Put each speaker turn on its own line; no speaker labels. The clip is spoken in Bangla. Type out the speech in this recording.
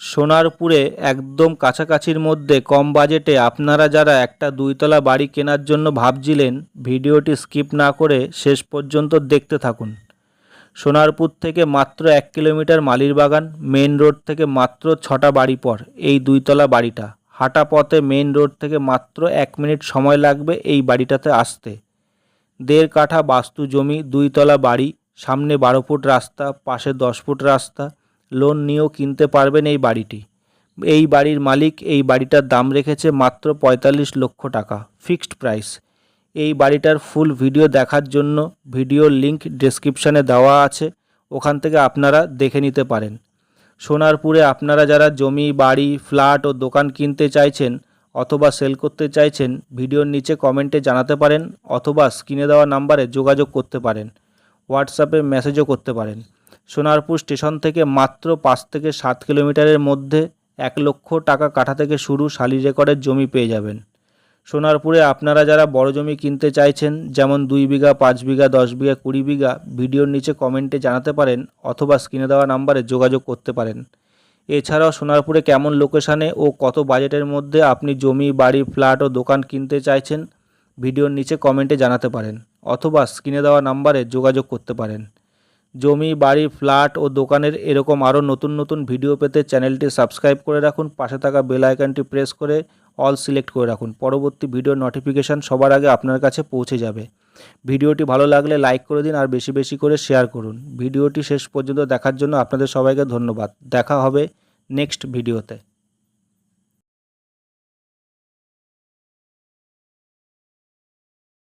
সোনারপুরে একদম কাছাকাছির মধ্যে কম বাজেটে আপনারা যারা একটা দুইতলা বাড়ি কেনার জন্য ভাবছিলেন, ভিডিওটি স্কিপ না করে শেষ পর্যন্ত দেখতে থাকুন। সোনারপুর থেকে মাত্র 1 কিলোমিটার মালিরবাগান, মেন রোড থেকে মাত্র 6টা বাড়ি পর এই দুইতলা বাড়িটা। হাঁটা পথে মেন রোড থেকে মাত্র 1 মিনিট সময় লাগবে এই বাড়িটাতে আসতে। 1.5 কাঠা বাস্তু জমি, দুইতলা বাড়ি, সামনে 12 ফুট রাস্তা, পাশে 10 ফুট রাস্তা। লোন নিয়েও কিনতে পারবেন এই বাড়িটি। এই বাড়ির মালিক এই বাড়িটার দাম রেখেছে মাত্র 45 লক্ষ টাকা, ফিক্সড প্রাইস। এই বাড়িটার ফুল ভিডিও দেখার জন্য ভিডিওর লিংক ডেসক্রিপশানে দেওয়া আছে, ওখান থেকে আপনারা দেখে নিতে পারেন। সোনারপুরে আপনারা যারা জমি, বাড়ি, ফ্ল্যাট ও দোকান কিনতে চাইছেন অথবা সেল করতে চাইছেন, ভিডিওর নিচে কমেন্টে জানাতে পারেন অথবা স্ক্রিনে দেওয়া নাম্বারে যোগাযোগ করতে পারেন, হোয়াটসঅ্যাপে মেসেজও করতে পারেন। সোনারপুর স্টেশন থেকে মাত্র 5 থেকে 7 কিলোমিটারের মধ্যে 1 লক্ষ টাকা কাঠা থেকে শুরু শালি রেকর্ডের জমি পেয়ে যাবেন। সোনারপুরে আপনারা যারা বড় জমি কিনতে চাইছেন, যেমন 2 বিঘা, 5 বিঘা, 10 বিঘা, 20 বিঘা, ভিডিওর নিচে কমেন্টে জানাতে পারেন অথবা স্ক্রিনে দেওয়া নাম্বারে যোগাযোগ করতে পারেন। এছাড়াও সোনারপুরে কেমন লোকেশানে ও কত বাজেটের মধ্যে আপনি জমি, বাড়ি, ফ্ল্যাট ও দোকান কিনতে চাইছেন, ভিডিওর নিচে কমেন্টে জানাতে পারেন অথবা স্ক্রিনে দেওয়া নাম্বারে যোগাযোগ করতে পারেন। জমি, বাড়ি, ফ্ল্যাট ও দোকানের এরকম আরও নতুন নতুন ভিডিও পেতে চ্যানেলটি সাবস্ক্রাইব করে রাখুন, পাশে থাকা বেল আইকনটি প্রেস করে অল সিলেক্ট করে রাখুন। পরবর্তী ভিডিওর নোটিফিকেশান সবার আগে আপনার কাছে পৌঁছে যাবে। ভিডিওটি ভালো লাগলে লাইক করে দিন আর বেশি বেশি করে শেয়ার করুন। ভিডিওটি শেষ পর্যন্ত দেখার জন্য আপনাদের সবাইকে ধন্যবাদ। দেখা হবে নেক্সট ভিডিওতে।